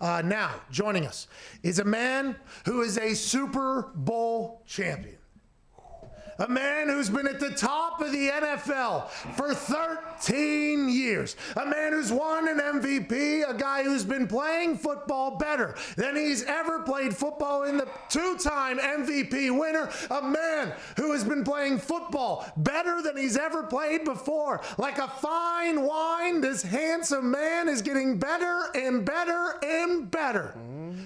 Now, joining us is a man who is a Super Bowl champion. A man who's been at the top of the NFL for 13 years. A man who's won an MVP. A guy who's been playing football better than he's ever played football, in the two-time MVP winner. A man who has been playing football better than he's ever played before. Like a fine wine, this handsome man is getting better and better and better.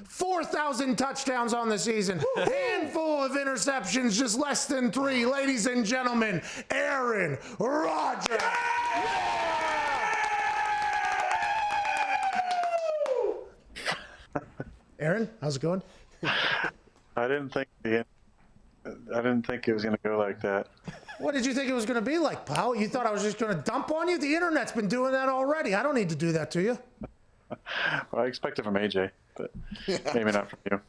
4,000 touchdowns on the season. Handful of interceptions, just less than 3. Ladies and gentlemen, Aaron Rodgers. Aaron, how's it going? I didn't think it was going to go like that. What did you think it was going to be like, pal? You thought I was just going to dump on you? The internet's been doing that already. I don't need to do that to you. Well, I expect it from AJ, but maybe not from you.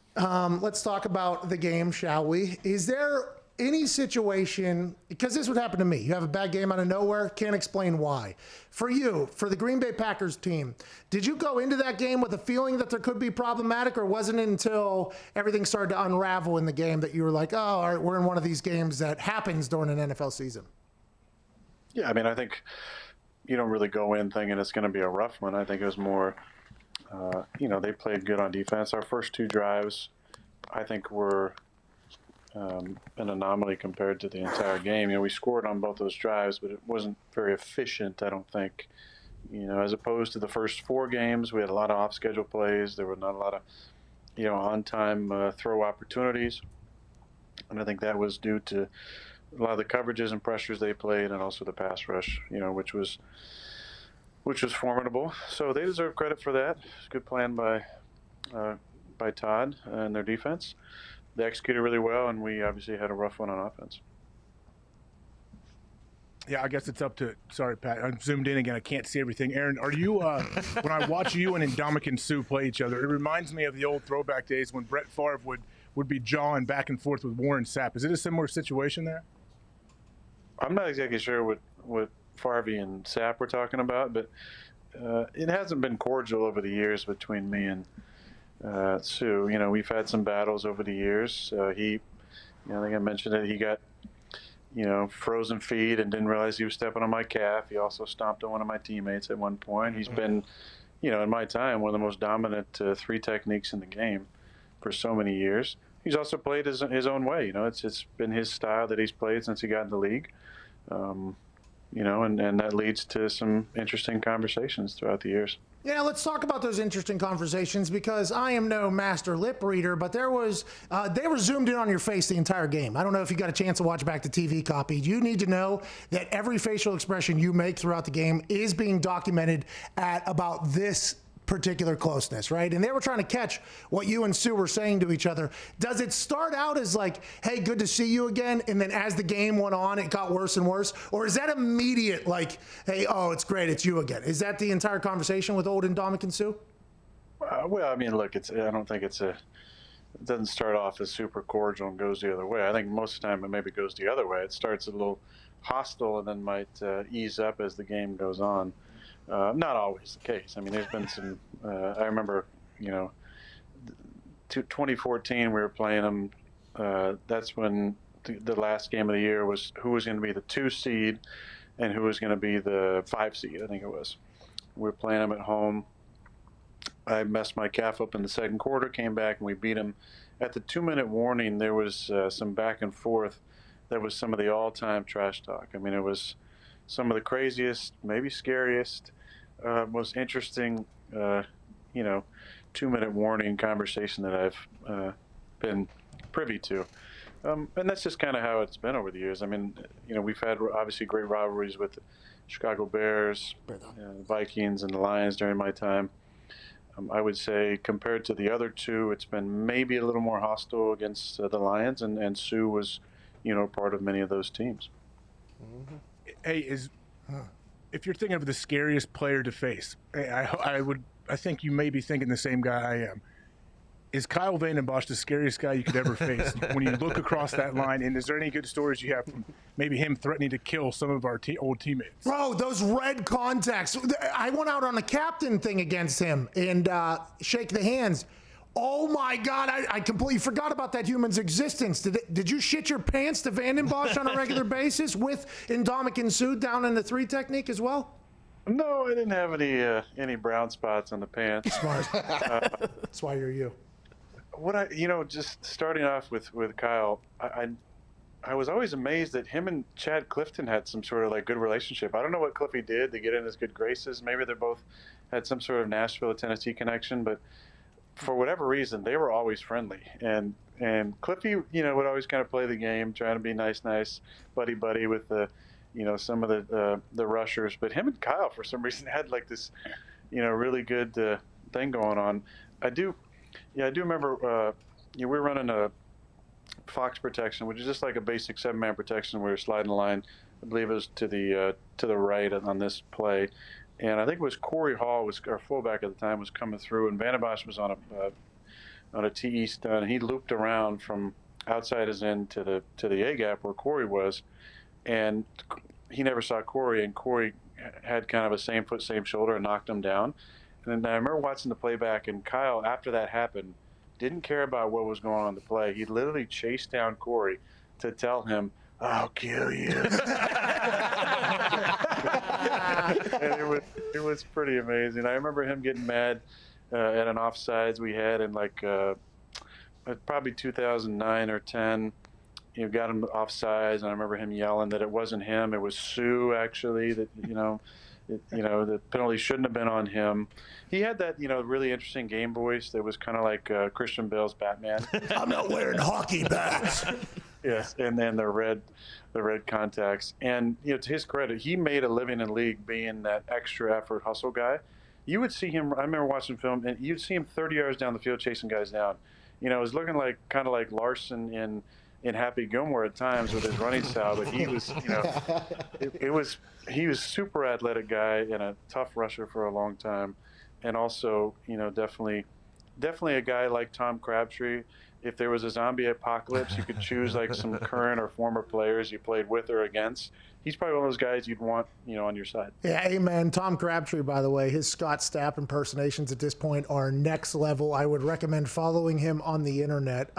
Let's talk about the game, shall we? Is there any situation, because this would happen to me, you have a bad game out of nowhere, can't explain why. For you, for the Green Bay Packers team, did you go into that game with a feeling that there could be problematic, or wasn't it until everything started to unravel in the game that you were like, oh, all right, we're in one of these games that happens during an NFL season? Yeah, I mean, I think you don't really go in thinking it's going to be a rough one. I think it was more, they played good on defense. Our first 2 drives, I think, were an anomaly compared to the entire game. We scored on both those drives, but it wasn't very efficient, I don't think. As opposed to the first 4 games, we had a lot of off-schedule plays. There were not a lot of, on-time throw opportunities. And I think that was due to a lot of the coverages and pressures they played, and also the pass rush, which was formidable. So they deserve credit for that. It's a good plan by Todd and their defense. They executed really well, and we obviously had a rough one on offense. Yeah, I guess it's up to, sorry, Pat, I'm zoomed in again. I can't see everything. Aaron, are you, when I watch you and Ndamukong Suh play each other, it reminds me of the old throwback days when Brett Favre would be jawing back and forth with Warren Sapp. Is it a similar situation there? I'm not exactly sure what Favre and Sapp were talking about, but it hasn't been cordial over the years between me and Suh. We've had some battles over the years. I think I mentioned that he got, frozen feet and didn't realize he was stepping on my calf. He also stomped on one of my teammates at one point. He's been, in my time, one of the most dominant 3 techniques in the game for so many years. He's also played his own way. It's been his style that he's played since he got in the league. And that leads to some interesting conversations throughout the years. Yeah, let's talk about those interesting conversations, because I am no master lip reader, but they were zoomed in on your face the entire game. I don't know if you got a chance to watch back the TV copy. You need to know that every facial expression you make throughout the game is being documented at about this particular closeness, right? And they were trying to catch what you and Suh were saying to each other. Does it start out as like, hey, good to see you again, and then as the game went on, it got worse and worse? Or is that immediate, like, hey, oh, it's great, it's you again? Is that the entire conversation with old Ndamukong Suh? Well, I mean, look, I don't think it doesn't start off as super cordial and goes the other way. I think most of the time it maybe goes the other way. It starts a little hostile and then might ease up as the game goes on. Not always the case. I mean, there's been some. I remember, 2014 we were playing them. That's when the last game of the year was who was going to be the 2 seed and who was going to be the 5 seed. I think it was. We were playing them at home. I messed my calf up in the second quarter. Came back and we beat them. At the 2-minute warning, there was some back and forth. That was some of the all-time trash talk. I mean, it was some of the craziest, maybe scariest, most interesting, 2-minute warning conversation that I've been privy to. And that's just kind of how it's been over the years. I mean, we've had obviously great rivalries with the Chicago Bears, the Vikings, and the Lions during my time. I would say compared to the other 2, it's been maybe a little more hostile against the Lions, and Suh was, part of many of those teams. Mm-hmm. Hey, if you're thinking of the scariest player to face, I think you may be thinking the same guy I am. Is Kyle Vanden Bosch the scariest guy you could ever face when you look across that line? And is there any good stories you have from maybe him threatening to kill some of our old teammates? Bro, those red contacts. I went out on a captain thing against him and shake the hands. Oh my God, I completely forgot about that human's existence. Did you shit your pants to Vanden Bosch on a regular basis with Ndamukong Suh down in the 3 technique as well? No, I didn't have any brown spots on the pants. Smart. That's why you're you. Just starting off with Kyle, I was always amazed that him and Chad Clifton had some sort of like good relationship. I don't know what Cliffy did to get in his good graces. Maybe they both had some sort of Nashville, Tennessee connection, but for whatever reason, they were always friendly. And Cliffy, would always kind of play the game, trying to be nice, buddy with the, some of the rushers. But him and Kyle, for some reason, had like this, really good thing going on. I do remember we were running a Fox protection, which is just like a basic 7-man protection where you're sliding the line. I believe it was to the right on this play. And I think it was Corey Hall, was our fullback at the time, was coming through, and Vanden Bosch was on a TE stun. He looped around from outside his end to the A gap where Corey was, and he never saw Corey, and Corey had kind of a same foot, same shoulder, and knocked him down. And then I remember watching the playback, and Kyle, after that happened, didn't care about what was going on in the play. He literally chased down Corey to tell him, "I'll kill you." And it was pretty amazing. I remember him getting mad at an offsides we had in probably 2009 or 10. Got him offsides, and I remember him yelling that it wasn't him, it was Sue actually. That the penalty shouldn't have been on him. He had that really interesting game voice that was kind of like Christian Bale's Batman. I'm not wearing hockey bats. Yes, and then the red contacts. And to his credit, he made a living in the league being that extra effort hustle guy. You would see him. I remember watching film, and you'd see him 30 yards down the field chasing guys down. It was looking like kind of like Larson in Happy Gilmore at times with his running style, but he was he was super athletic guy and a tough rusher for a long time, and also definitely a guy like Tom Crabtree. If there was a zombie apocalypse, you could choose like some current or former players you played with or against. He's probably one of those guys you'd want, on your side. Yeah, amen. Tom Crabtree, by the way, his Scott Stapp impersonations at this point are next level. I would recommend following him on the internet.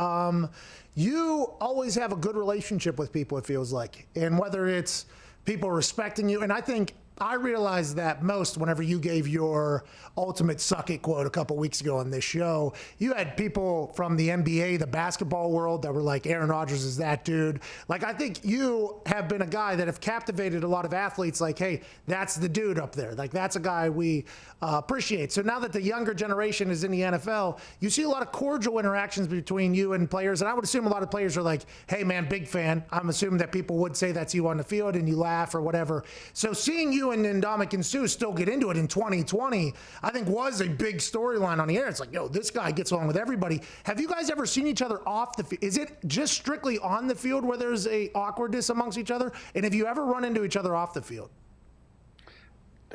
You always have a good relationship with people, it feels like, and whether it's people respecting you, and I think I realized that most whenever you gave your ultimate suck it quote a couple weeks ago on this show. You had people from the NBA, the basketball world, that were like, Aaron Rodgers is that dude. Like, I think you have been a guy that have captivated a lot of athletes, like, hey, that's the dude up there. Like, that's a guy we appreciate. So now that the younger generation is in the NFL, you see a lot of cordial interactions between you and players. And I would assume a lot of players are like, hey, man, big fan. I'm assuming that people would say that's you on the field and you laugh or whatever. So seeing you and Ndamukong Suh still get into it in 2020, I think was a big storyline on the air. It's like, yo, this guy gets along with everybody. Have you guys ever seen each other off the field? Is it just strictly on the field where there's a awkwardness amongst each other? And have you ever run into each other off the field?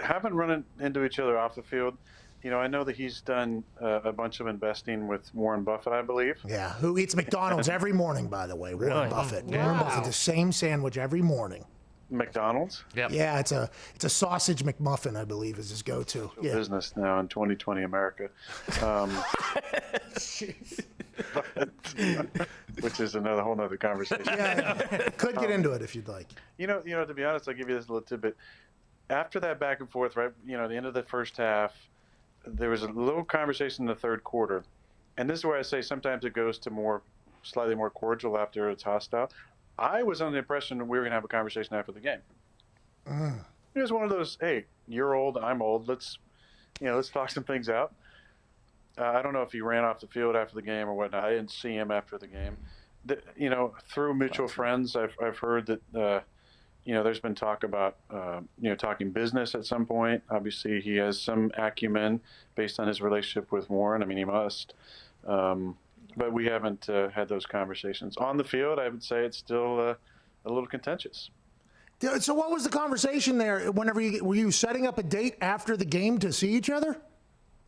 Haven't run into each other off the field. I know that he's done a bunch of investing with Warren Buffett, I believe. Yeah, who eats McDonald's every morning, by the way. Warren Buffett. Yeah. Warren Buffett, the same sandwich every morning. McDonald's? Yep. Yeah, it's a sausage McMuffin, I believe, is his go-to. Yeah. Business now in 2020 America, which is another whole nother conversation. Yeah. Could get into it if you'd like. To be honest, I'll give you this little tidbit. After that back and forth, right, the end of the first half, there was a little conversation in the third quarter, and this is where I say sometimes it goes to slightly more cordial after it's hostile. I was under the impression we were going to have a conversation after the game. It was one of those, hey, you're old, I'm old. Let's talk some things out. I don't know if he ran off the field after the game or whatnot. I didn't see him after the game. Through mutual friends, I've heard that, there's been talk about, talking business at some point. Obviously, he has some acumen based on his relationship with Warren. I mean, he must. But we haven't had those conversations. On the field, I would say it's still a little contentious. So what was the conversation there? Were you setting up a date after the game to see each other?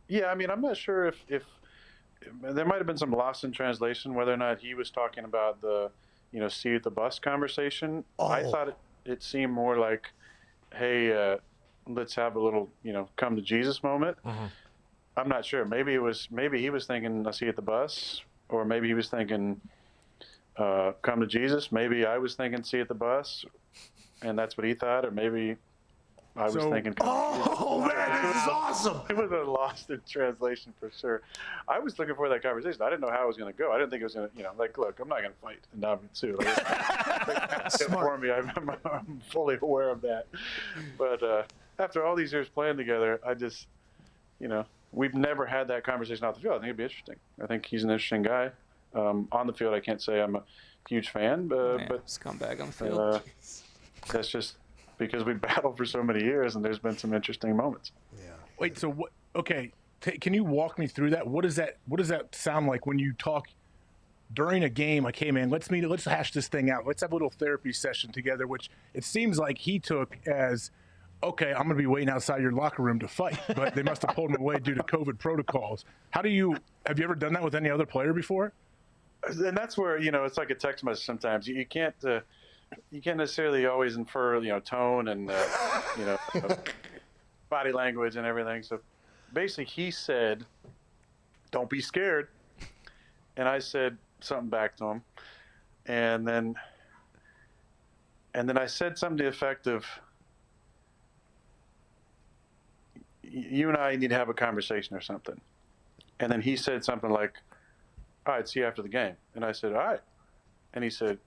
Yeah, I mean, I'm not sure if there might have been some loss in translation whether or not he was talking about the, see you at the bus conversation. I thought it seemed more like, hey, let's have a little, come to Jesus moment. I'm not sure. Maybe he was thinking, I'll see you at the bus, or maybe he was thinking, come to Jesus. Maybe I was thinking, see you at the bus, and that's what he thought, or maybe I was thinking. Oh man, this is awesome! It was a lost in translation for sure. I was looking for that conversation. I didn't know how it was going to go. I didn't think it was going to, look, I'm not going to fight Ndamukong Suh. For me, I'm fully aware of that. But after all these years playing together, I just, we've never had that conversation off the field. I think it'd be interesting. I think he's an interesting guy. On the field, I can't say I'm a huge fan, but scumbag on the field. That's just because we battled for so many years, and there's been some interesting moments. Yeah. Wait, so what? Okay, can you walk me through that? What does that sound like when you talk during a game? Like, hey man, let's hash this thing out. Let's have a little therapy session together. Which it seems like he took as, okay, I'm going to be waiting outside your locker room to fight, but they must have pulled him away due to COVID protocols. Have you ever done that with any other player before? And that's where, it's like a text message sometimes. You can't necessarily always infer, tone and, body language and everything. So basically he said, don't be scared. And I said something back to him. And then I said something to the effect of, you and I need to have a conversation or something. And then he said something like, all right, see you after the game. And I said, all right. And he said,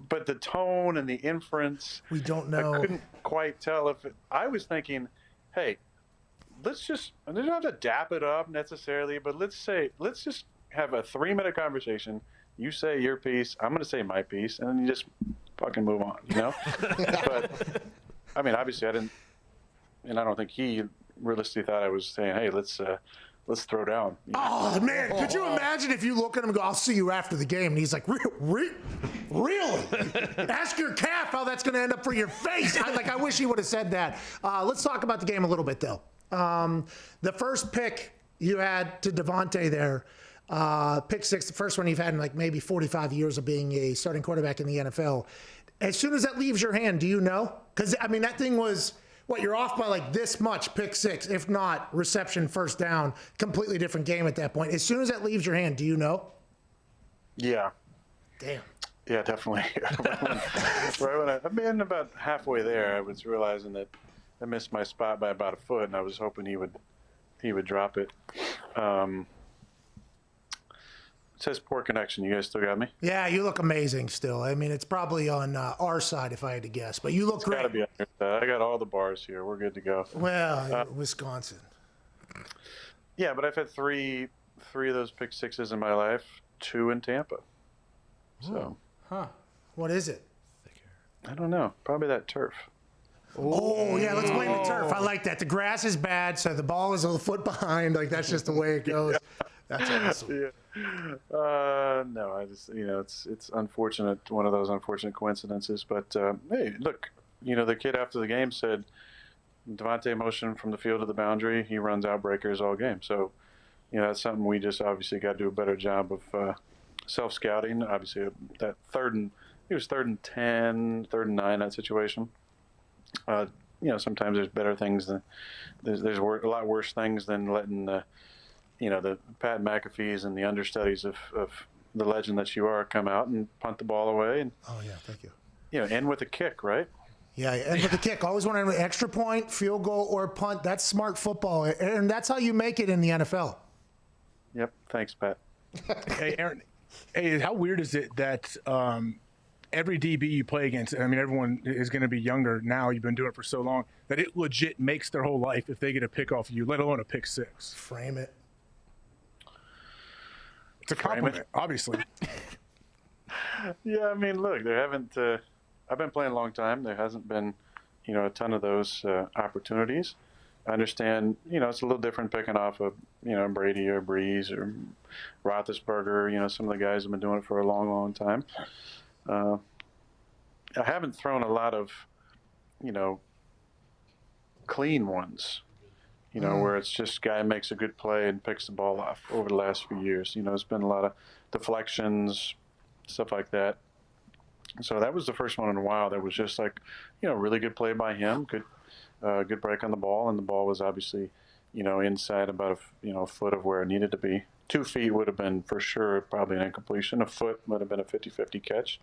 but the tone and the inference, we don't know. I couldn't quite tell I was thinking, hey, let's just, and they don't have to dap it up necessarily, but let's just have a 3-minute conversation. You say your piece, I'm going to say my piece, and then you just fucking move on, But, I mean, obviously I didn't, and I don't think he realistically thought I was saying, hey, let's throw down. Oh man, could you imagine if you look at him and go, I'll see you after the game, and he's like, really? Ask your calf how that's going to end up for your face. I wish he would have said that. Let's talk about the game a little bit, though. The first pick you had to Devontae there, pick 6, the first one you've had in like maybe 45 years of being a starting quarterback in the NFL. As soon as that leaves your hand, do you know? Because, I mean, that thing was... What, you're off by like this much, pick 6, if not reception, first down, completely different game at that point. As soon as that leaves your hand, do you know? Yeah. Damn. Yeah, definitely. Right when I've been about halfway there, I was realizing that I missed my spot by about a foot, and I was hoping he would drop it. It says poor connection. You guys still got me? Yeah, you look amazing still. I mean, it's probably on our side if I had to guess, but you look great. Gotta be on your side. I got all the bars here. We're good to go. Well, Wisconsin. Yeah, but I've had three of those pick 6s in my life, 2 in Tampa. So. What is it? I don't know. Probably that turf. Oh, yeah, let's blame the turf. I like that. The grass is bad, so the ball is a foot behind. Like, that's just the way it goes. That's awesome. Yeah. No, I just, it's unfortunate, one of those unfortunate coincidences. But, hey, look, the kid after the game said, Devontae motioned from the field to the boundary. He runs out breakers all game. So, that's something we just obviously got to do a better job of self-scouting. Obviously, that he was 3rd and 10, 3rd and 9, that situation. Sometimes there's better things than, there's a lot worse things than letting the Pat McAfees and the understudies of the legend that you are come out and punt the ball away. And, oh, yeah, thank you. End with a kick, right? Yeah, end with a kick. Always want an extra point, field goal, or punt. That's smart football, and that's how you make it in the NFL. Yep. Thanks, Pat. Hey, Aaron. Hey, how weird is it that every DB you play against, I mean, everyone is going to be younger now, you've been doing it for so long, that it legit makes their whole life if they get a pick off you, let alone a pick 6. Frame it. It's a compliment, obviously. Yeah, I mean, look, there haven't. I've been playing a long time. There hasn't been, a ton of those opportunities. I understand, it's a little different picking off of, Brady or Breeze or Roethlisberger. Some of the guys have been doing it for a long, long time. I haven't thrown a lot of, clean ones. where it's just guy makes a good play and picks the ball off over the last few years. It's been a lot of deflections, stuff like that. So that was the first one in a while that was just like, really good play by him, good break on the ball, and the ball was obviously, inside about a foot of where it needed to be. 2 feet would have been for sure probably an incompletion. A foot would have been a 50-50 catch.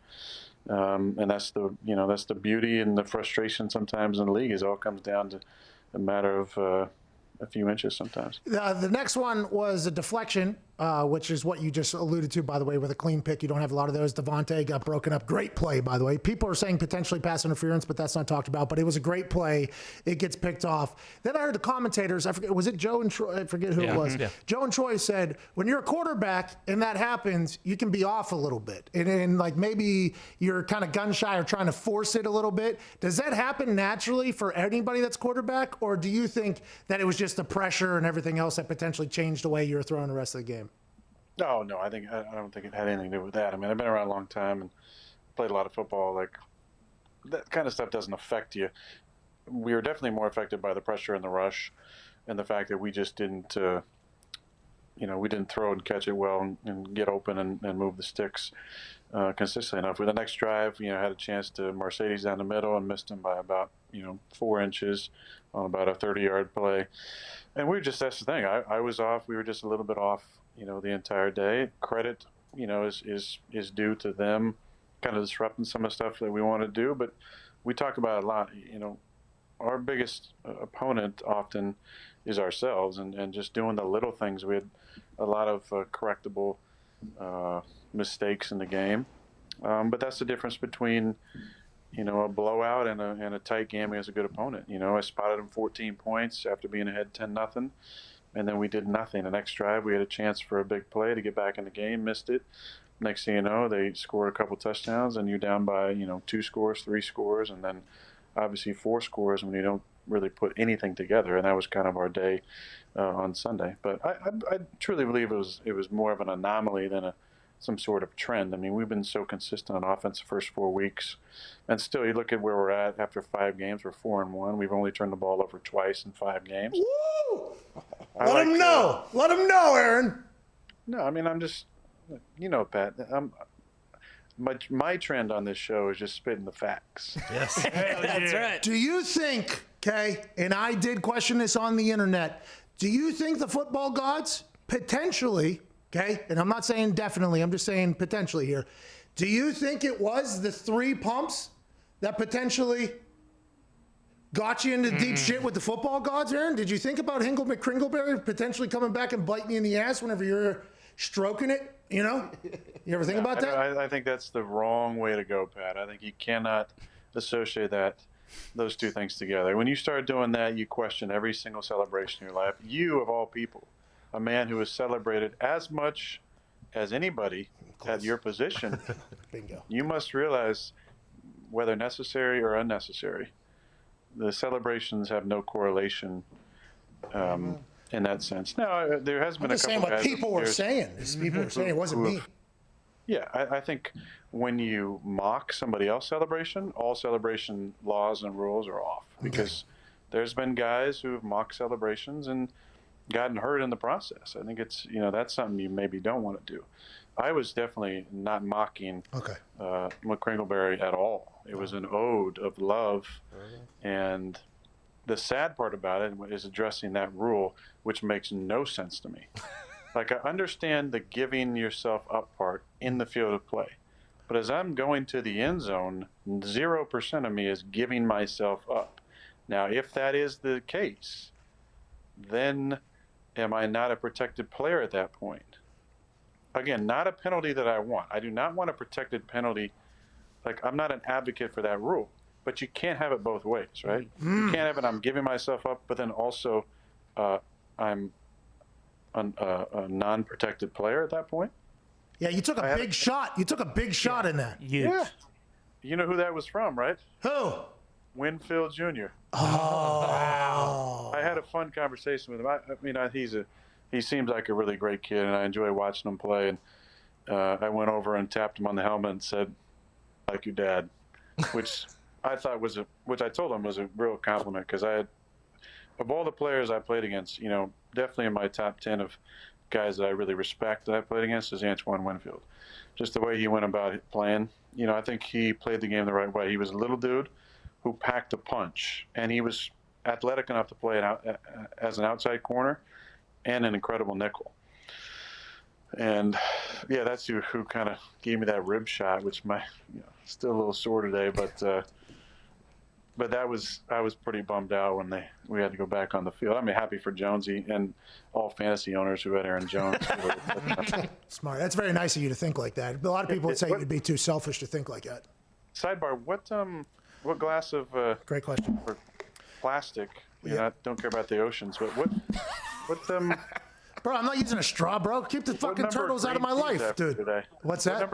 And that's the beauty and the frustration sometimes in the league is it all comes down to a matter of a few inches sometimes. The next one was a deflection, which is what you just alluded to, by the way, with a clean pick. You don't have a lot of those. Devontae got broken up. Great play, by the way. People are saying potentially pass interference, but that's not talked about. But it was a great play. It gets picked off. Then I heard the commentators, I forget, was it Joe and Troy? I forget who it was. Yeah. Joe and Troy said, when you're a quarterback and that happens, you can be off a little bit. And like maybe you're kind of gun shy or trying to force it a little bit. Does that happen naturally for anybody that's quarterback? Or do you think that it was just the pressure and everything else that potentially changed the way you were throwing the rest of the game? No, I don't think it had anything to do with that. I mean, I've been around a long time and played a lot of football. Like, that kind of stuff doesn't affect you. We were definitely more affected by the pressure and the rush and the fact that we just didn't, we didn't throw and catch it well and get open and move the sticks consistently enough. With the next drive, had a chance to Mercedes down the middle and missed him by about, 4 inches on about a 30-yard play. And that's the thing. I was off. We were just a little bit off, the entire day. Credit, is due to them kind of disrupting some of the stuff that we want to do. But we talk about it a lot. Our biggest opponent often is ourselves and just doing the little things. We had a lot of correctable mistakes in the game. But that's the difference between, a blowout and a tight game against a good opponent. I spotted them 14 points after being ahead 10-0. And then we did nothing. The next drive, we had a chance for a big play to get back in the game, missed it. Next thing you know, they scored a couple touchdowns, and you're down by 2 scores, 3 scores, and then obviously 4 scores when you don't really put anything together. And that was kind of our day on Sunday. But I truly believe it was more of an anomaly than some sort of trend. I mean, we've been so consistent on offense the first 4 weeks, and still, you look at where we're at after 5 games. We're 4-1. We've only turned the ball over twice in 5 games. Woo! Let him know. Let him know, Aaron. No, I mean, I'm just, Pat. My trend on this show is just spitting the facts. Yes, that's right. Do you think, and I did question this on the internet, do you think the football gods potentially, and I'm not saying definitely, I'm just saying potentially here, do you think it was the 3 pumps that potentially got you into deep shit with the football gods, Aaron? Did you think about Hingle McCringleberry potentially coming back and biting you in the ass whenever you're stroking it? You ever think about that? I think that's the wrong way to go, Pat. I think you cannot associate those two things together. When you start doing that, you question every single celebration in your life. You, of all people, a man who is celebrated as much as anybody at your position, Bingo. You must realize, whether necessary or unnecessary, the celebrations have no correlation in that sense. Now, there has been I'm just a couple saying what guys people were saying. People were saying it wasn't me. Yeah, I think when you mock somebody else's celebration, all celebration laws and rules are off. Because there's been guys who have mocked celebrations and gotten hurt in the process. I think it's, that's something you maybe don't want to do. I was definitely not mocking McCringleberry at all. It was an ode of love. And the sad part about it is addressing that rule, which makes no sense to me. Like, I understand the giving yourself up part in the field of play. But as I'm going to the end zone, 0% of me is giving myself up. Now, if that is the case, then am I not a protected player at that point? Again, not a penalty that I want. I do not want a protected penalty. Like, I'm not an advocate for that rule. But you can't have it both ways, right? You can't have it, I'm giving myself up, but then also I'm a non-protected player at that point. Yeah, you took a big shot. You took a big shot in that. Yeah. You know who that was from, right? Who? Winfield Jr. Oh. I had a fun conversation with him. I mean, he seems like a really great kid, and I enjoy watching him play. And I went over and tapped him on the helmet and said, "Like your dad," which I thought which I told him was a real compliment, because of all the players I played against, definitely in my top 10 of guys that I really respect that I played against is Antoine Winfield. Just the way he went about playing. I think he played the game the right way. He was a little dude who packed a punch, and he was athletic enough to play as an outside corner and an incredible nickel. And yeah, that's who kind of gave me that rib shot, which still a little sore today, but I was pretty bummed out when we had to go back on the field. I'm happy for Jonesy and all fantasy owners who had Aaron Jones. Smart. That's very nice of you to think like that. A lot of people would say you'd be too selfish to think like that. Sidebar: what glass of great question or plastic? I don't care about the oceans, but what Bro, I'm not using a straw, bro. Keep the fucking turtles out of my life, dude. What's that?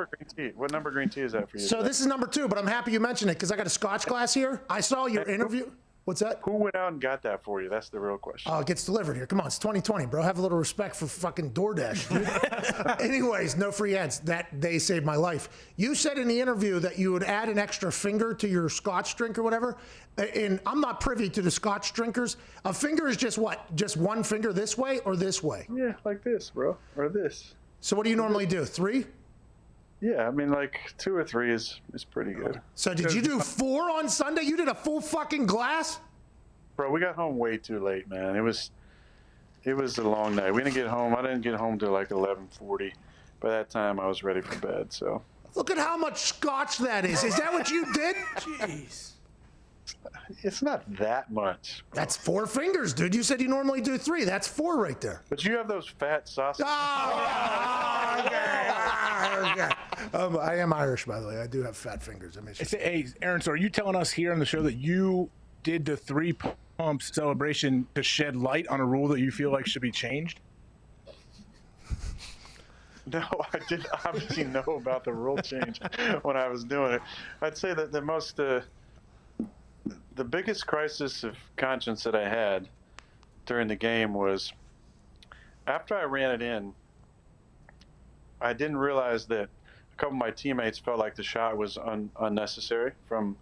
What number green tea is that for you? So today? this is number 2, but I'm happy you mentioned it because I got a Scotch glass here. I saw your interview. What's that? Who went out and got that for you? That's the real question. Oh, it gets delivered here. Come on, it's 2020, bro. Have a little respect for fucking DoorDash, dude. Anyways, no free ads. That day saved my life. You said in the interview that you would add an extra finger to your Scotch drink or whatever. And I'm not privy to the Scotch drinkers. A finger is just what? Just one finger this way or this way? Yeah, like this, bro. Or this. So what do you normally do? 3? Yeah, I mean, like 2 or 3 is pretty good. So did you do 4 on Sunday? You did a full fucking glass? Bro, we got home way too late, man. It was a long night. I didn't get home till like 11:40. By that time, I was ready for bed. So look at how much Scotch that is. Is that what you did? Jeez. It's not that much. That's 4 fingers, dude. You said you normally do 3. That's 4 right there. But you have those fat sausages. Oh, okay. I am Irish, by the way. I do have fat fingers. Hey, Aaron, so are you telling us here on the show that you did the 3 pumps celebration to shed light on a rule that you feel like should be changed? No, I didn't obviously know about the rule change when I was doing it. I'd say that the biggest crisis of conscience that I had during the game was after I ran it in, I didn't realize that a couple of my teammates felt like the shot was unnecessary from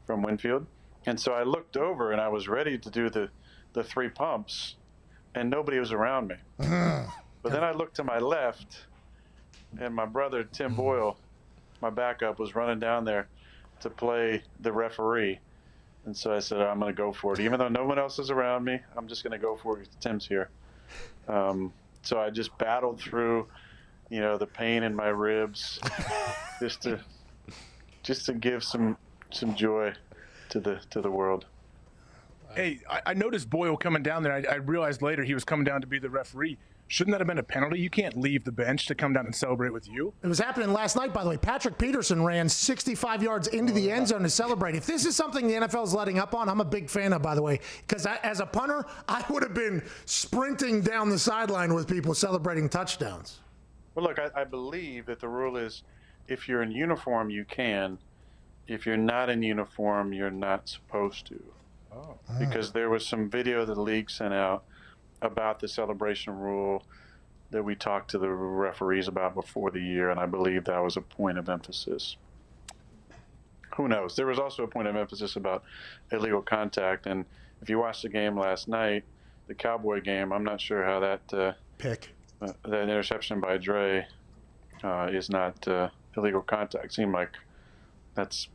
Winfield. And so I looked over and I was ready to do the 3 pumps and nobody was around me. But then I looked to my left and my brother, Tim Boyle, my backup, was running down there to play the referee. And so I said, I'm going to go for it. Even though no one else is around me, I'm just going to go for it. Tim's here. So I just battled through, the pain in my ribs just to give some joy to the world. Hey, I noticed Boyle coming down there. I realized later he was coming down to be the referee. Shouldn't that have been a penalty? You can't leave the bench to come down and celebrate with you. It was happening last night, by the way. Patrick Peterson ran 65 yards into the end zone to celebrate. If this is something the NFL is letting up on, I'm a big fan of, by the way, because as a punter, I would have been sprinting down the sideline with people celebrating touchdowns. Well, look, I believe that the rule is if you're in uniform, you can. If you're not in uniform, you're not supposed to. Because there was some video that the league sent out about the celebration rule that we talked to the referees about before the year, and I believe that was a point of emphasis. Who knows? There was also a point of emphasis about illegal contact, and if you watched the game last night, the Cowboy game, I'm not sure how that that interception by Dre is not illegal contact. Seemed like that's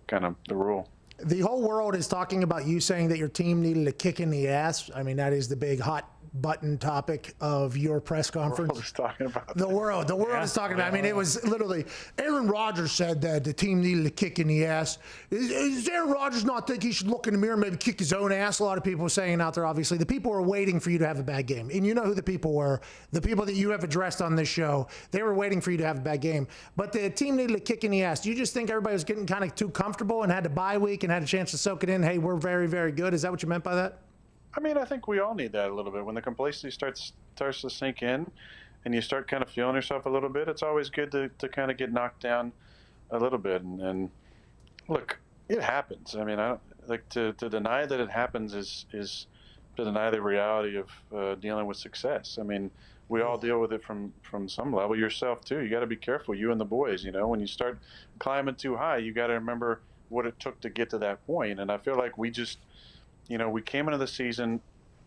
kind of the rule. The whole world is talking about you saying that your team needed a kick in the ass. I mean, that is the big hot button topic of your press conference. The world is talking about the world is talking about. I mean, it was literally Aaron Rodgers said that the team needed a kick in the ass. Does Aaron Rodgers not think he should look in the mirror and maybe kick his own ass? A lot of people are saying out there, obviously. The people were waiting for you to have a bad game. And you know who the people were. The people that you have addressed on this show, they were waiting for you to have a bad game. But the team needed a kick in the ass. Do you just think everybody was getting kind of too comfortable and had a bye week and had a chance to soak it in? Hey, we're very, very good. Is that what you meant by that? I mean, I think we all need that a little bit. When the complacency starts to sink in and you start kind of feeling yourself a little bit, it's always good to kind of get knocked down a little bit. And look, it happens. I mean, I don't, like to deny that it happens is to deny the reality of dealing with success. I mean, we all deal with it from some level. Yourself, too. You got to be careful, you and the boys. When you start climbing too high, you got to remember what it took to get to that point. And I feel like we just – we came into the season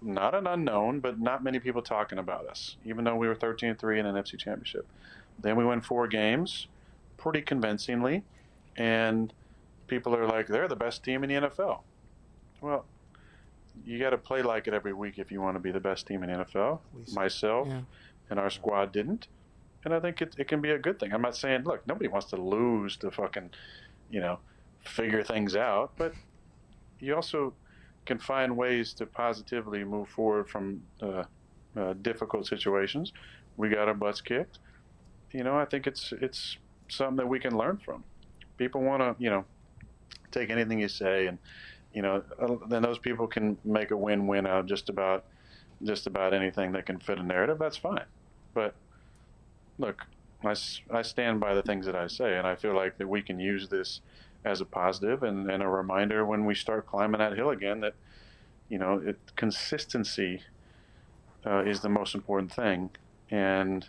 not an unknown, but not many people talking about us, even though we were 13-3 in an NFC Championship. Then we win 4 games pretty convincingly, and people are like, they're the best team in the NFL. Well, you got to play like it every week if you want to be the best team in the NFL. Myself and our squad didn't. And I think it can be a good thing. I'm not saying, look, nobody wants to lose to fucking, figure things out. But you also can find ways to positively move forward from difficult situations. We got our butts kicked. I think it's something that we can learn from. People want to, take anything you say and, then those people can make a win-win out of just about anything that can fit a narrative. That's fine. But look, I stand by the things that I say, and I feel like that we can use this as a positive and a reminder when we start climbing that hill again that, consistency is the most important thing. And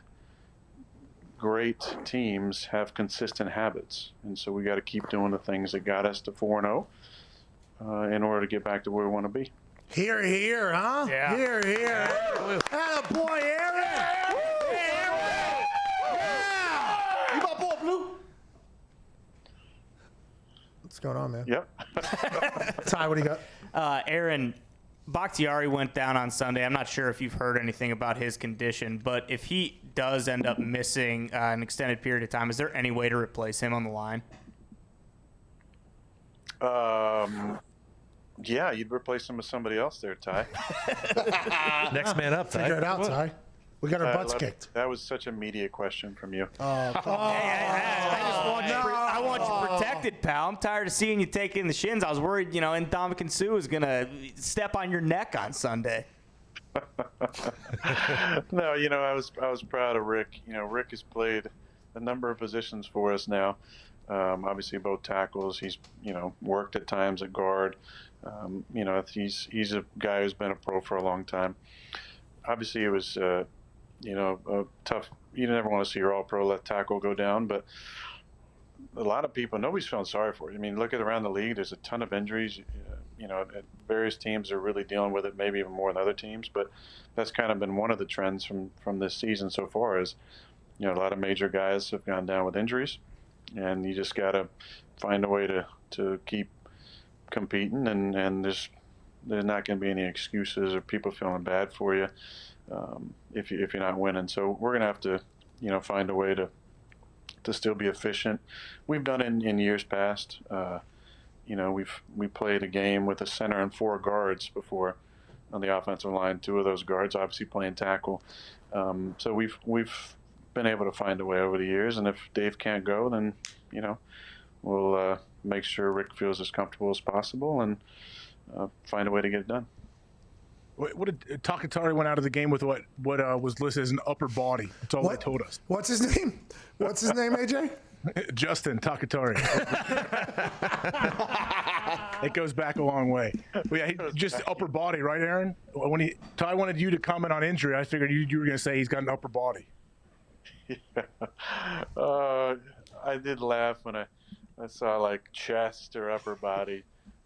great teams have consistent habits. And so we got to keep doing the things that got us to 4-0 in order to get back to where we want to be. Here, here, huh? Yeah. Here, here. Atta boy, Aaron. Yeah. You my boy, Blue. What's going on, man? Yep. Ty, what do you got? Aaron, Bakhtiari went down on Sunday. I'm not sure if you've heard anything about his condition, but if he does end up missing an extended period of time, is there any way to replace him on the line? Yeah, you'd replace him with somebody else there, Ty. Next man up, Ty. Figure it out, Ty. We got our butts kicked. That was such a media question from you. I want you protected, pal. I'm tired of seeing you taking the shins. I was worried, Ndamukong Suh was going to step on your neck on Sunday. No, I was proud of Rick. Rick has played a number of positions for us now. Obviously, both tackles. He's worked at times at guard. He's a guy who's been a pro for a long time. Obviously, it was a tough. You never want to see your all-pro left tackle go down, but a lot of people, nobody's feeling sorry for it. I mean, look at around the league. There's a ton of injuries. Various teams are really dealing with it, maybe even more than other teams. But that's kind of been one of the trends from this season so far. Is a lot of major guys have gone down with injuries, and you just got to find a way to keep competing. And there's not going to be any excuses or people feeling bad for you if you're not winning. So we're going to have to find a way to still be efficient. We've done it in years past. We played a game with a center and 4 guards before on the offensive line. 2 of those guards obviously playing tackle. So we've been able to find a way over the years. And if Dave can't go, then we'll make sure Rick feels as comfortable as possible and find a way to get it done. What did Takatari went out of the game with what was listed as an upper body? That's all they told us. What's his name? What's his name, AJ? Justin Takatari. It goes back a long way. But yeah, just upper body, right, Aaron? When Ty wanted you to comment on injury, I figured you were going to say he's got an upper body. Yeah. I did laugh when I saw like chest or upper body.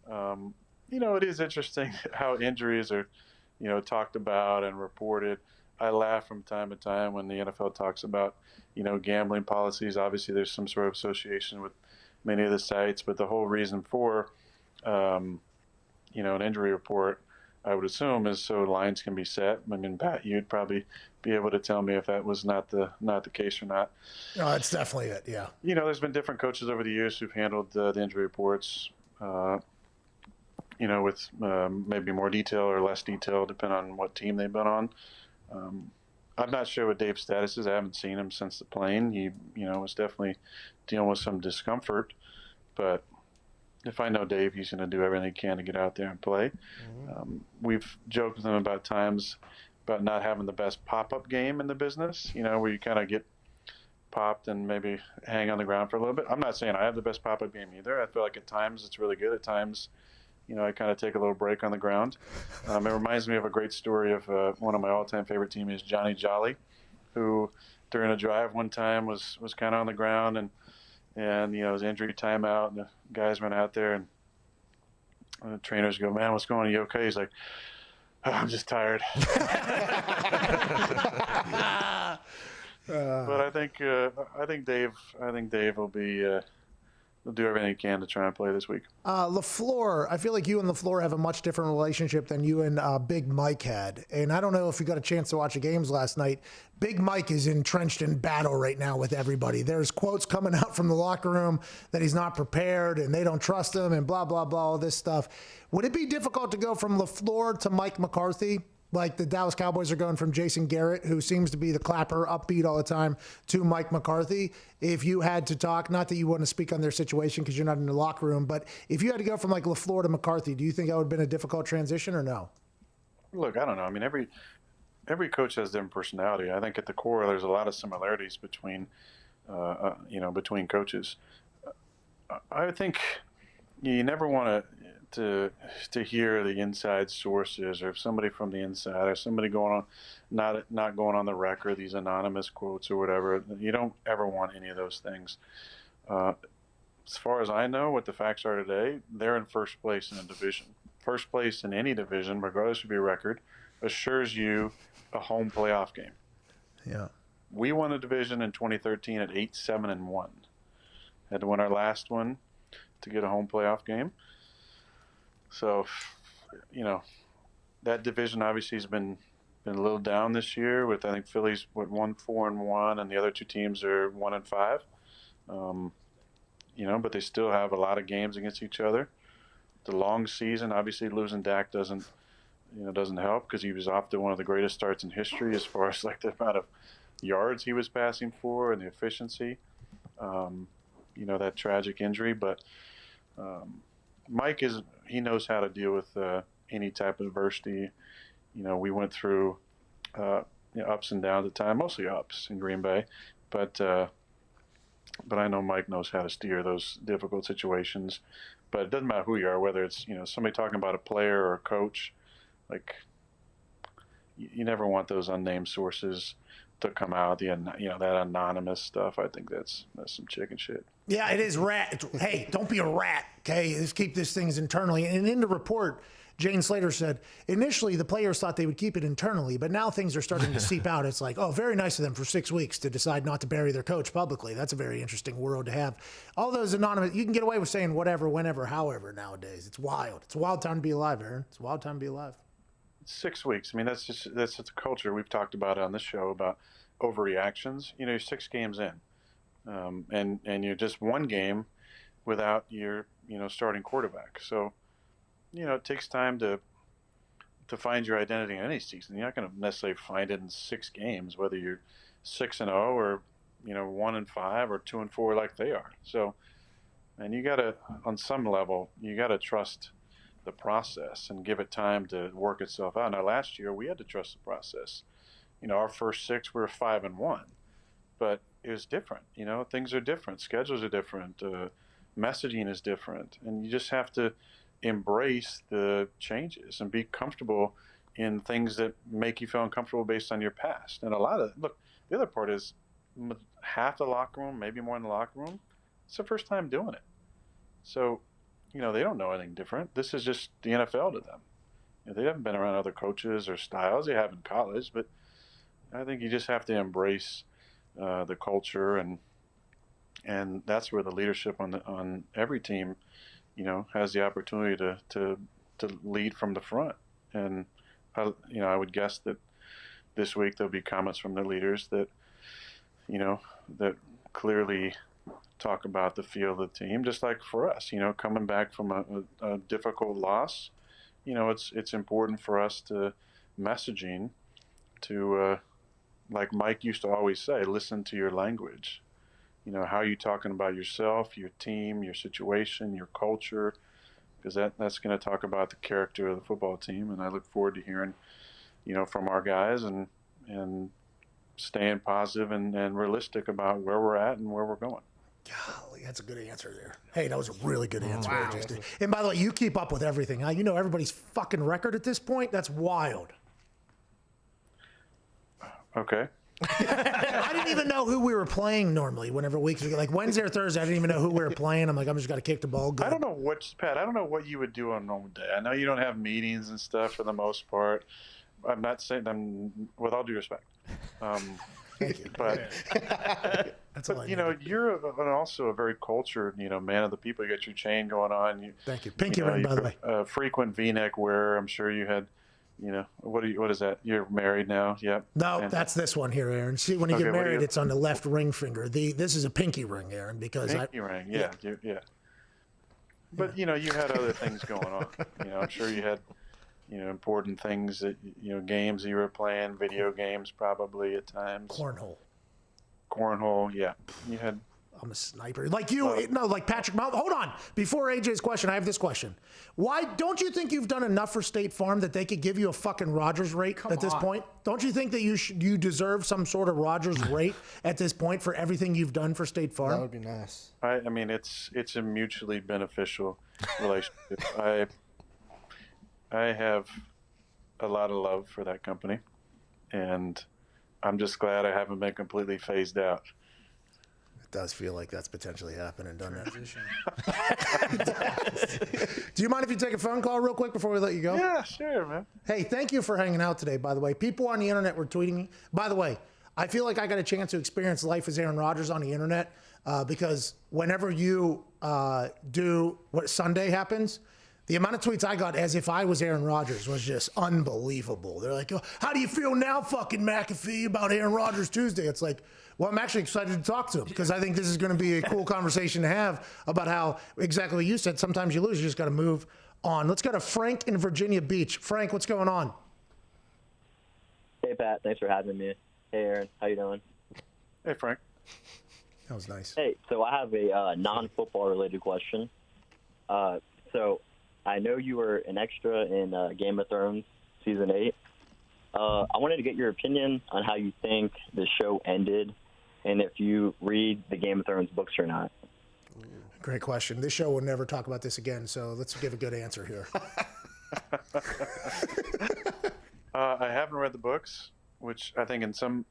It is interesting how injuries are, talked about and reported. I laugh from time to time when the NFL talks about, gambling policies. Obviously, there's some sort of association with many of the sites, but the whole reason for, an injury report, I would assume, is so lines can be set. I mean, Pat, you'd probably be able to tell me if that was not the case or not. No, that's definitely it. Yeah. There's been different coaches over the years who've handled the injury reports. With maybe more detail or less detail, depending on what team they've been on. I'm not sure what Dave's status is. I haven't seen him since the plane. He, was definitely dealing with some discomfort. But if I know Dave, he's going to do everything he can to get out there and play. Mm-hmm. We've joked with him about times about not having the best pop-up game in the business, where you kind of get popped and maybe hang on the ground for a little bit. I'm not saying I have the best pop-up game either. I feel like at times it's really good. At times, I kind of take a little break on the ground. It reminds me of a great story of one of my all-time favorite teammates, Johnny Jolly, who during a drive one time was kind of on the ground and it was injury timeout, and the guys went out there and the trainers go, "Man, what's going on? Are you okay?" He's like, I'm just tired. But I think Dave will be. He'll do everything he can to try and play this week. LaFleur, I feel like you and LaFleur have a much different relationship than you and Big Mike had. And I don't know if you got a chance to watch the games last night. Big Mike is entrenched in battle right now with everybody. There's quotes coming out from the locker room that he's not prepared and they don't trust him and blah, blah, blah, all this stuff. Would it be difficult to go from LaFleur to Mike McCarthy? Like the Dallas Cowboys are going from Jason Garrett, who seems to be the clapper, upbeat all the time, to Mike McCarthy. If you had to talk, not that you want to speak on their situation because you're not in the locker room, but if you had to go from like LaFleur to McCarthy, do you think that would have been a difficult transition or no? Look, I don't know. I mean, every coach has different personality. I think at the core, there's a lot of similarities between, between coaches. I think you never want to hear the inside sources, or if somebody from the inside, or somebody going on, not going on the record, these anonymous quotes or whatever. You don't ever want any of those things. As far as I know, what the facts are today, they're in first place in a division. First place in any division, regardless of your record, assures you a home playoff game. Yeah. We won a division in 2013 at 8-7-1. Had to win our last one to get a home playoff game. So, that division obviously has been a little down this year. With I think Philly's 1-4-1, and the other two teams are 1-5. But they still have a lot of games against each other. The long season, obviously, losing Dak doesn't help because he was off to one of the greatest starts in history as far as like the amount of yards he was passing for and the efficiency. That tragic injury, but. Mike he knows how to deal with any type of adversity. We went through ups and downs at the time, mostly ups in Green Bay, but I know Mike knows how to steer those difficult situations. But it doesn't matter who you are, whether it's somebody talking about a player or a coach. Like you never want those unnamed sources to come out. That anonymous stuff. I think that's some chicken shit. Yeah, it is rat. Hey, don't be a rat, okay? Let's keep this things internally. And in the report, Jane Slater said, initially the players thought they would keep it internally, but now things are starting to seep out. It's like, oh, very nice of them for 6 weeks to decide not to bury their coach publicly. That's a very interesting world to have. All those anonymous, you can get away with saying whatever, whenever, however nowadays. It's wild. It's a wild time to be alive, Aaron. It's a wild time to be alive. 6 weeks. I mean, that's just a culture. We've talked about it on this show about overreactions. You're 6 games in. And you're just one game without your starting quarterback. So it takes time to find your identity in any season. You're not going to necessarily find it in 6 games, whether you're 6-0 or 1-5 or 2-4 like they are. So, and you got to, on some level, you got to trust the process and give it time to work itself out. Now, last year we had to trust the process. Our first 6 were 5-1, but it was different. Things are different. Schedules are different. Messaging is different. And you just have to embrace the changes and be comfortable in things that make you feel uncomfortable based on your past. And the other part is half the locker room, maybe more in the locker room, it's the first time doing it. So, they don't know anything different. This is just the NFL to them. They haven't been around other coaches or styles. They have in college, but I think you just have to embrace the culture, and that's where the leadership on every team, has the opportunity to lead from the front. And I would guess that this week there'll be comments from the leaders that that clearly talk about the feel of the team, just like for us. Coming back from a difficult loss, it's important for us to messaging to. Like Mike used to always say, listen to your language. How are you talking about yourself, your team, your situation, your culture? Because that's going to talk about the character of the football team. And I look forward to hearing, from our guys and staying positive and realistic about where we're at and where we're going. Golly, that's a good answer there. Hey, that was a really good answer. Wow. And by the way, you keep up with everything. Huh? You know everybody's fucking record at this point? That's wild. Okay. I didn't even know who we were playing normally. Whenever weeks like Wednesday or Thursday, I didn't even know who we were playing. I'm like, I'm just got to kick the ball. Good. I don't know Pat. I don't know what you would do on a normal day. I know you don't have meetings and stuff for the most part. I'm not saying them with all due respect. Thank you. But That's all I you know, you're also a very cultured, man of the people. You got your chain going on. Thank you. Pinky ring, by the way. Frequent V-neck wearer. I'm sure you had. What is that? You're married now? Yep. No, that's this one here, Aaron. See, when you get married, it's on the left ring finger. This is a pinky ring, Aaron, because pinky ring. Yeah. But you had other things going on. I'm sure you had important things that games you were playing, video games probably at times. Cornhole. Yeah. You had. I'm a sniper. Like you, like Patrick. Hold on. Before AJ's question, I have this question. Why don't you think you've done enough for State Farm that they could give you a fucking Rodgers rate at this point? Don't you think that you deserve some sort of Rodgers rate at this point for everything you've done for State Farm? That would be nice. I mean, it's a mutually beneficial relationship. I have a lot of love for that company, and I'm just glad I haven't been completely phased out. Does feel like that's potentially happening, doesn't it? Do you mind if you take a phone call real quick before we let you go? Yeah, sure, man. Hey, thank you for hanging out today, by the way. People on the internet were tweeting me. By the way, I feel like I got a chance to experience life as Aaron Rodgers on the internet because whenever you do what Sunday happens, the amount of tweets I got as if I was Aaron Rodgers was just unbelievable. They're like, oh, how do you feel now, fucking McAfee, about Aaron Rodgers Tuesday? It's like, well, I'm actually excited to talk to him because I think this is going to be a cool conversation to have about how exactly what you said. Sometimes you lose. You just got to move on. Let's go to Frank in Virginia Beach. Frank, what's going on? Hey, Pat. Thanks for having me. Hey, Aaron. How you doing? Hey, Frank. That was nice. Hey, so I have a non-football related question. So I know you were an extra in Game of Thrones Season 8. I wanted to get your opinion on how you think the show ended and if you read the Game of Thrones books or not. Great question. This show will never talk about this again, so let's give a good answer here. I haven't read the books, which I think in some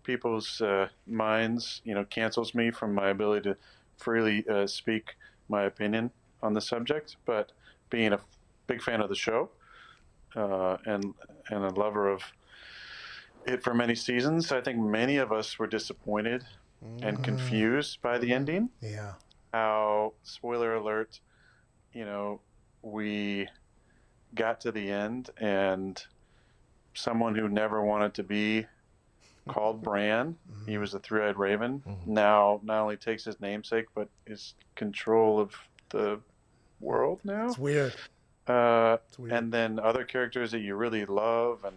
people's minds, cancels me from my ability to freely speak my opinion on the subject. But being a big fan of the show and a lover of it for many seasons, I think many of us were disappointed and confused by the ending. Yeah. How, spoiler alert, we got to the end and someone who never wanted to be called Bran, he was the three-eyed raven, now not only takes his namesake, but is control of the world now. It's weird. And then other characters that you really love and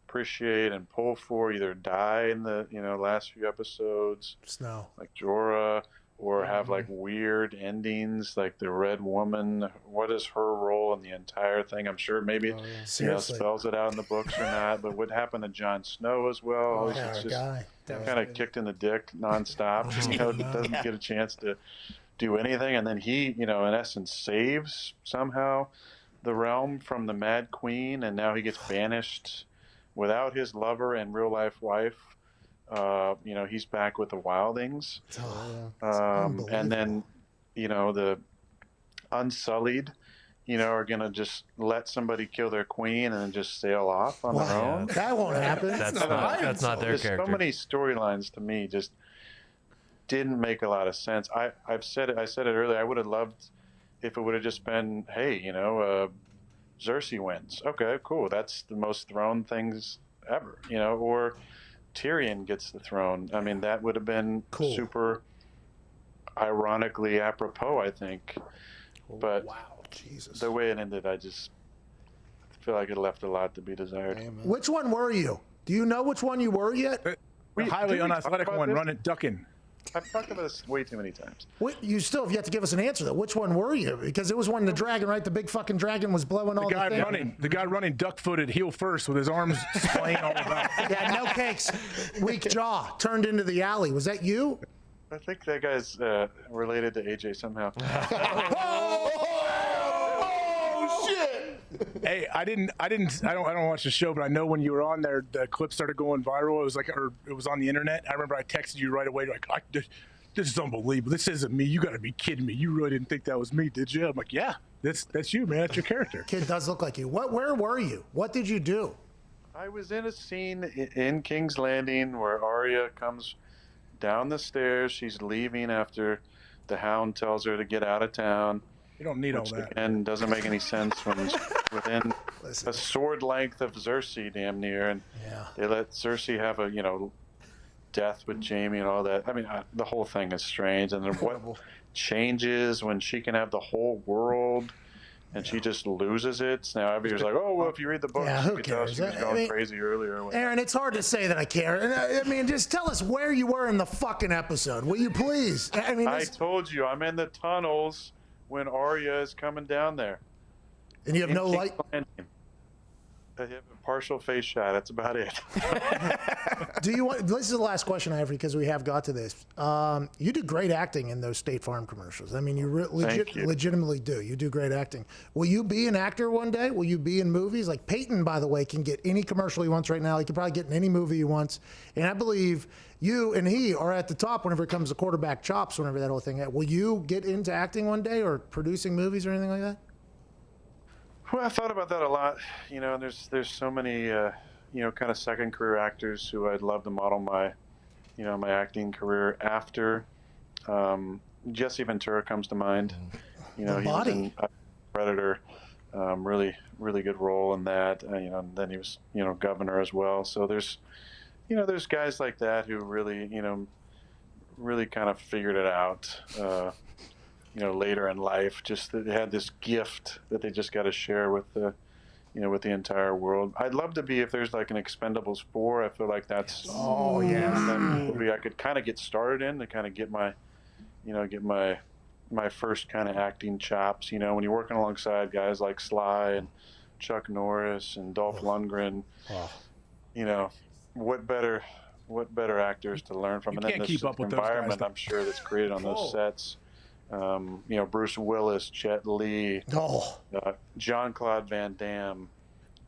appreciate and pull for either die in the last few episodes, Snow, like Jorah, or have like weird endings, like the Red Woman. What is her role in the entire thing? I'm sure maybe spells it out in the books or not. But what happened to Jon Snow as well? He's just kind of kicked in the dick nonstop. Doesn't get a chance to do anything, and then he, in essence, saves somehow the realm from the Mad Queen, and now he gets banished without his lover and real life wife. He's back with the Wildings. And then, the Unsullied, are going to just let somebody kill their queen and then just sail off on their own. That won't happen. That's not their character. So many storylines to me just didn't make a lot of sense. I said it earlier. I would have loved if it would have just been, hey, Cersei wins. Okay, cool. That's the most thrown things ever, or Tyrion gets the throne. I mean, that would have been cool. Super ironically apropos, I think. But Jesus. The way it ended, I just feel like it left a lot to be desired. Which one were you? Do you know which one you were yet? The highly unathletic one, ducking. I've talked about this way too many times. You still have yet to give us an answer, though. Which one were you? Because it was when the dragon, right? The big fucking dragon was blowing all the things. The guy running duck-footed heel first with his arms splaying all about. Yeah, no cakes. Weak jaw. Turned into the alley. Was that you? I think that guy's related to AJ somehow. Oh, shit! Hey, I don't watch the show, but I know when you were on there, the clip started going viral. It was it was on the internet. I remember I texted you right away, like, this is unbelievable. This isn't me. You got to be kidding me. You really didn't think that was me, did you? I'm like, yeah, that's you, man. That's your character. Kid does look like you. Where were you? What did you do? I was in a scene in King's Landing where Arya comes down the stairs. She's leaving after the Hound tells her to get out of town. You don't need all that. And doesn't make any sense when he's within a sword length of Cersei, damn near, and they let Cersei have a death with Jaime and all that. I mean, the whole thing is strange. And then what changes when she can have the whole world and she just loses it? Now everybody's like, oh, well, if you read the book, who you can tell cares? she was going crazy earlier. Aaron, it's hard to say that I care. And I mean, just tell us where you were in the fucking episode, will you please? I mean, I told you, I'm in the tunnels when Arya is coming down there. And you have no light? I have a partial face shot. That's about it. Do you want? This is the last question I have because we have got to this. You do great acting in those State Farm commercials. I mean, you legitimately do. You do great acting. Will you be an actor one day? Will you be in movies? Like Peyton, by the way, can get any commercial he wants right now. He can probably get in any movie he wants. And I believe you and he are at the top whenever it comes to quarterback chops. Whenever that whole thing. Will you get into acting one day or producing movies or anything like that? Well, I thought about that a lot. There's so many, kind of second career actors who I'd love to model my, my acting career after. Jesse Ventura comes to mind. He was in Predator, really, really good role in that. And then he was, governor as well. So there's guys like that who really, really kind of figured it out. Later in life, just that they had this gift that they just got to share with the, with the entire world. I'd love to be, if there's like an Expendables 4, I feel like that's that movie I could kind of get started in to kind of get my, my first kind of acting chops. When you're working alongside guys like Sly and Chuck Norris and Dolph Lundgren, what better actors to learn from? You and can't then keep this up with those environment, guys, I'm sure, that's created on those sets. Bruce Willis, Jet Li, Jean-Claude Van Damme,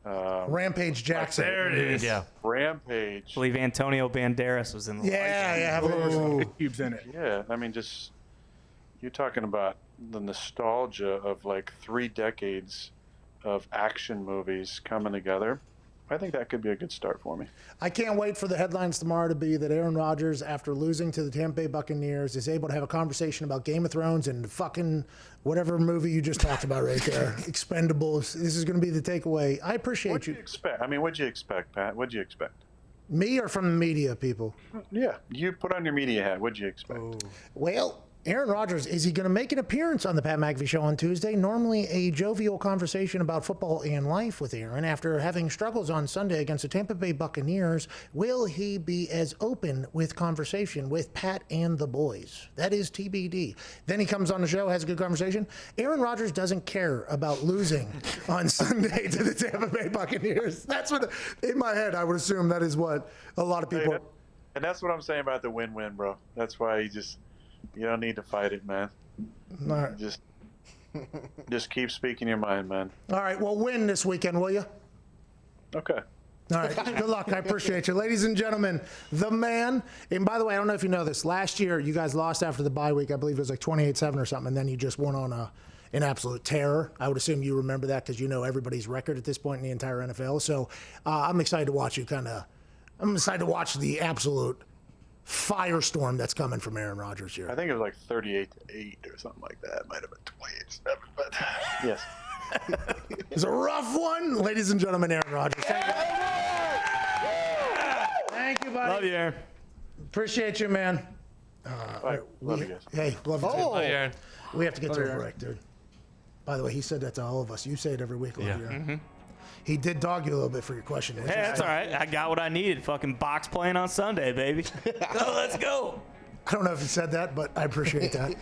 Rampage Jackson. There it is. Yeah. Rampage. I believe Antonio Banderas was in the Cube's in it. Yeah, I mean, just you're talking about the nostalgia of like 3 decades of action movies coming together. I think that could be a good start for me. I can't wait for the headlines tomorrow to be that Aaron Rodgers, after losing to the Tampa Bay Buccaneers, is able to have a conversation about Game of Thrones and fucking whatever movie you just talked about right there. Expendables. This is going to be the takeaway. I appreciate you. What'd you expect? I mean, what'd you expect, Pat? What'd you expect? Me or from the media, people? Yeah, you put on your media hat. What'd you expect? Well, Aaron Rodgers, is he going to make an appearance on the Pat McAfee Show on Tuesday? Normally a jovial conversation about football and life with Aaron. After having struggles on Sunday against the Tampa Bay Buccaneers, will he be as open with conversation with Pat and the boys? That is TBD. Then he comes on the show, has a good conversation. Aaron Rodgers doesn't care about losing on Sunday to the Tampa Bay Buccaneers. That's what, in my head, I would assume that is what a lot of people... And that's what I'm saying about the win-win, bro. That's why you don't need to fight it, man. All right. Just keep speaking your mind, man. All right, well, win this weekend, will you? Okay. All right, good luck. I appreciate you. Ladies and gentlemen, the man, and by the way, I don't know if you know this, last year you guys lost after the bye week. I believe it was like 28-7 or something, and then you just won on an absolute terror. I would assume you remember that because you know everybody's record at this point in the entire NFL. So I'm excited to watch you I'm excited to watch the absolute firestorm that's coming from Aaron Rodgers here. I think it was like 38-8 or something like that. It might have been 28-7, but yes. It's a rough one. Ladies and gentlemen, Aaron Rodgers. Thank you, buddy. Love you, Aaron. Appreciate you, man. Love you guys. Hey, love you too. Hi, Aaron. We have to get to a break, dude. By the way, he said that to all of us. You say it every week. Love you, Aaron. He did dog you a little bit for your question. Hey, that's all right. I got what I needed. Fucking box playing on Sunday, baby. Let's go. I don't know if he said that, but I appreciate that.